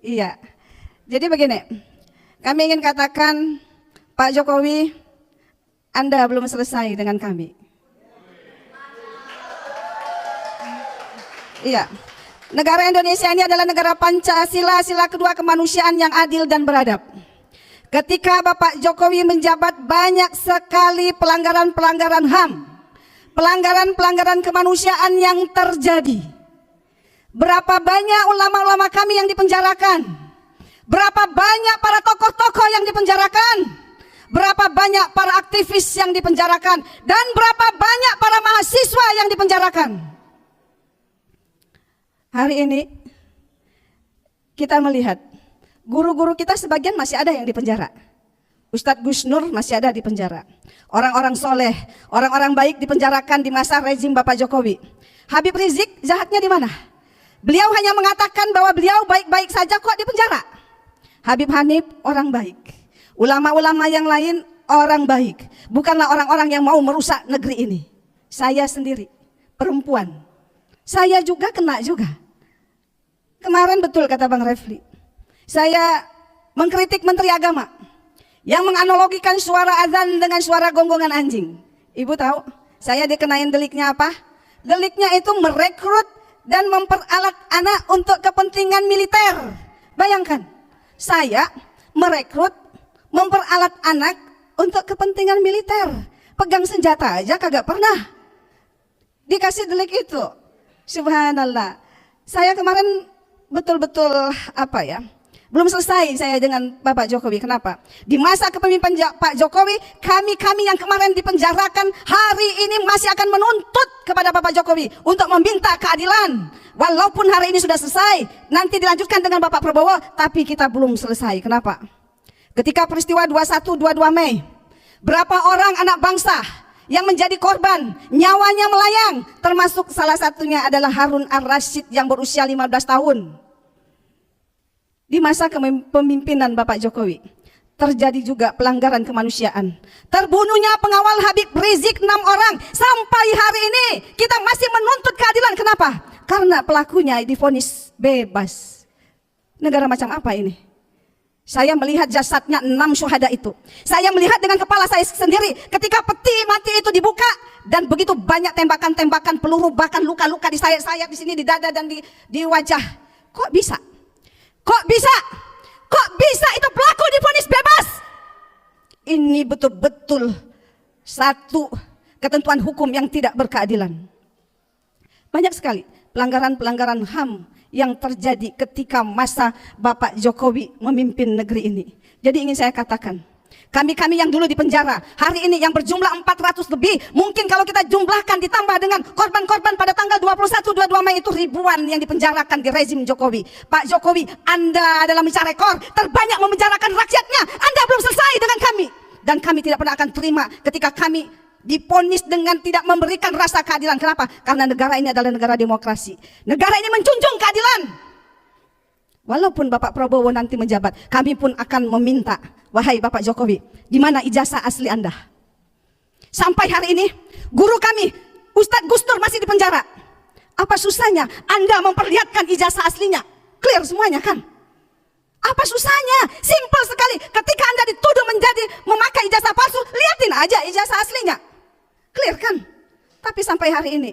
Iya. Jadi begini, kami ingin katakan Pak Jokowi, Anda belum selesai dengan kami. Iya. Negara Indonesia ini adalah negara Pancasila, sila kedua kemanusiaan yang adil dan beradab. Ketika Bapak Jokowi menjabat, banyak sekali pelanggaran-pelanggaran HAM, pelanggaran-pelanggaran kemanusiaan yang terjadi. Berapa banyak ulama-ulama kami yang dipenjarakan? Berapa banyak para tokoh-tokoh yang dipenjarakan? Berapa banyak para aktivis yang dipenjarakan? Dan berapa banyak para mahasiswa yang dipenjarakan? Hari ini kita melihat guru-guru kita sebagian masih ada yang dipenjara. Ustadz Gus Nur masih ada di penjara. Orang-orang soleh, orang-orang baik dipenjarakan di masa rezim Bapak Jokowi. Habib Rizik jahatnya di mana? Beliau hanya mengatakan bahwa beliau baik-baik saja kok di penjara. Habib Hanif orang baik. Ulama-ulama yang lain orang baik. Bukanlah orang-orang yang mau merusak negeri ini. Saya sendiri perempuan. Saya juga kena juga. Kemarin betul kata Bang Refli. Saya mengkritik Menteri Agama yang menganalogikan suara azan dengan suara gonggongan anjing. Ibu tahu saya dikenain deliknya apa? Deliknya itu merekrut dan memperalat anak untuk kepentingan militer. Bayangkan, saya merekrut, memperalat anak untuk kepentingan militer. Pegang senjata aja kagak pernah dikasih delik itu. Subhanallah. Saya kemarin betul-betul belum selesai saya dengan Bapak Jokowi. Kenapa? Di masa kepemimpinan Pak Jokowi, kami yang kemarin dipenjarakan hari ini masih akan menuntut kepada Bapak Jokowi untuk meminta keadilan. Walaupun hari ini sudah selesai, nanti dilanjutkan dengan Bapak Prabowo, tapi kita belum selesai. Kenapa? Ketika peristiwa 21-22 Mei, berapa orang anak bangsa yang menjadi korban, nyawanya melayang, termasuk salah satunya adalah Harun Ar-Rasyid yang berusia 15 tahun. Di masa kepemimpinan Bapak Jokowi terjadi juga pelanggaran kemanusiaan. Terbunuhnya pengawal Habib Rizik 6 orang. Sampai hari ini kita masih menuntut keadilan. Kenapa? Karena pelakunya divonis bebas. Negara macam apa ini? Saya melihat jasadnya 6 syuhada itu. Saya melihat dengan kepala saya sendiri ketika peti mati itu dibuka dan begitu banyak tembakan-tembakan peluru, bahkan luka-luka di sayap-sayap di sini, di dada dan di wajah. Kok bisa? Kok bisa? Kok bisa itu pelaku divonis bebas? Ini betul-betul satu ketentuan hukum yang tidak berkeadilan. Banyak sekali pelanggaran-pelanggaran HAM yang terjadi ketika masa Bapak Jokowi memimpin negeri ini. Jadi ingin saya katakan, kami-kami yang dulu di penjara, hari ini yang berjumlah 400 lebih, mungkin kalau kita jumlahkan ditambah dengan korban-korban pada tanggal 21-22 Mei itu ribuan yang dipenjarakan di rezim Jokowi. Pak Jokowi, Anda adalah mencari rekor terbanyak memenjarakan rakyatnya. Anda belum selesai dengan kami. Dan kami tidak pernah akan terima ketika kami diponis dengan tidak memberikan rasa keadilan. Kenapa? Karena negara ini adalah negara demokrasi. Negara ini menjunjung keadilan. Walaupun Bapak Prabowo nanti menjabat, kami pun akan meminta, wahai Bapak Jokowi, di mana ijazah asli Anda? Sampai hari ini, guru kami, Ustadz Gus Nur masih di penjara. Apa susahnya Anda memperlihatkan ijazah aslinya? Clear semuanya kan? Apa susahnya? Simple sekali. Ketika Anda dituduh memakai ijazah palsu, lihatin aja ijazah aslinya. Clear kan? Tapi sampai hari ini,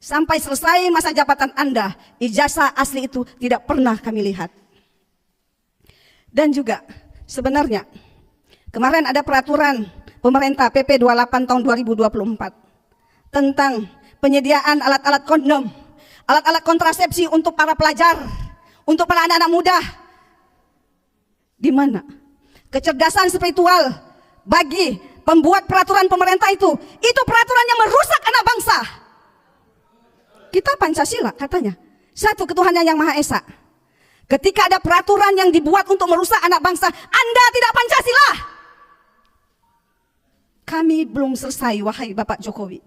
sampai selesai masa jabatan Anda, ijazah asli itu tidak pernah kami lihat. Dan juga sebenarnya kemarin ada peraturan pemerintah PP 28 tahun 2024 tentang penyediaan alat-alat kondom, alat-alat kontrasepsi untuk para pelajar, untuk para anak-anak muda. Di mana kecerdasan spiritual bagi pembuat peraturan pemerintah itu peraturan yang merusak anak bangsa. Kita Pancasila katanya, satu ketuhanan yang Maha Esa. Ketika ada peraturan yang dibuat untuk merusak anak bangsa, Anda tidak Pancasila. Kami belum selesai, wahai Bapak Jokowi.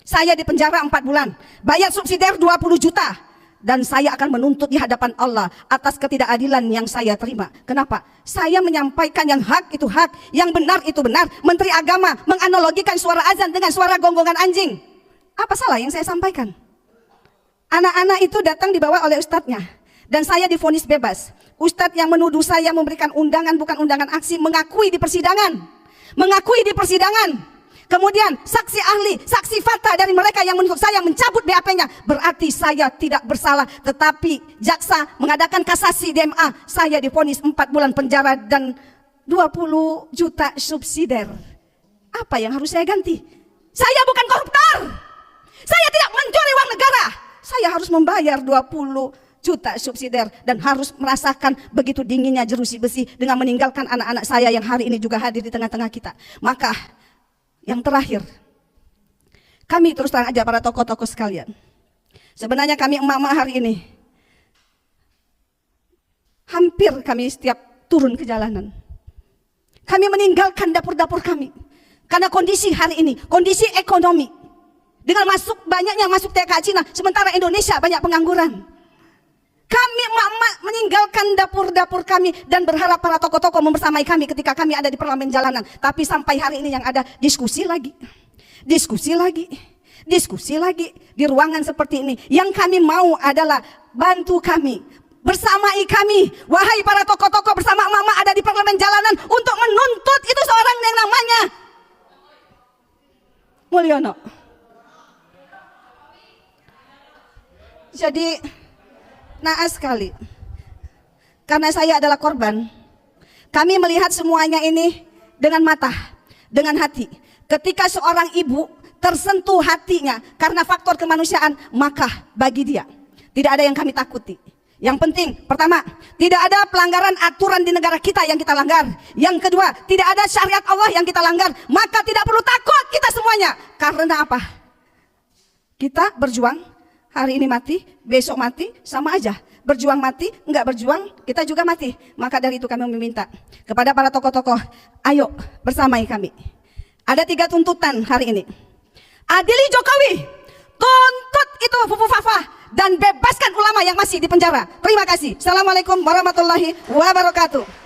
Saya di penjara 4 bulan, bayar subsidiar 20 juta. Dan saya akan menuntut di hadapan Allah atas ketidakadilan yang saya terima. Kenapa? Saya menyampaikan yang hak itu hak, yang benar itu benar. Menteri Agama menganalogikan suara azan dengan suara gonggongan anjing. Apa salah yang saya sampaikan? Anak-anak itu datang dibawa oleh ustadznya. dan saya divonis bebas. Ustadz yang menuduh saya memberikan undangan bukan undangan aksi mengakui di persidangan. Kemudian saksi ahli, saksi fakta dari mereka yang menuntut saya mencabut BAP-nya. Berarti saya tidak bersalah. Tetapi jaksa mengadakan kasasi DMA. Saya divonis 4 bulan penjara dan 20 juta subsidiar. Apa yang harus saya ganti? Saya bukan koruptor. Saya tidak mencuri uang negara. Saya harus membayar 20 juta subsidiar dan harus merasakan begitu dinginnya jeruji besi dengan meninggalkan anak-anak saya yang hari ini juga hadir di tengah-tengah kita. Maka yang terakhir, kami terus terang aja para tokoh-tokoh sekalian. Sebenarnya kami emak-emak hari ini hampir kami setiap turun ke jalanan. Kami meninggalkan dapur-dapur kami karena kondisi hari ini, kondisi ekonomi dengan banyaknya masuk TK Cina, sementara Indonesia banyak pengangguran. Kami emak-emak meninggalkan dapur-dapur kami dan berharap para tokoh-tokoh membersamai kami ketika kami ada di parlemen jalanan. Tapi sampai hari ini yang ada diskusi lagi di ruangan seperti ini. Yang kami mau adalah bantu kami, bersamai kami. Wahai para tokoh-tokoh bersama emak-emak ada di parlemen jalanan untuk menuntut itu seorang yang namanya Mulyono. Jadi naas sekali, karena saya adalah korban. Kami melihat semuanya ini dengan mata, dengan hati. Ketika seorang ibu tersentuh hatinya karena faktor kemanusiaan, maka bagi dia tidak ada yang kami takuti. Yang penting, pertama, tidak ada pelanggaran aturan di negara kita yang kita langgar. Yang kedua, tidak ada syariat Allah yang kita langgar. Maka tidak perlu takut kita semuanya. Karena apa? Kita berjuang. Hari ini mati, besok mati, sama aja. Berjuang mati, enggak berjuang, kita juga mati. Maka dari itu kami meminta kepada para tokoh-tokoh, ayo bersamai kami. Ada 3 tuntutan hari ini. Adili Jokowi, tuntut itu Fufu Fafa, dan bebaskan ulama yang masih di penjara. Terima kasih. Assalamualaikum warahmatullahi wabarakatuh.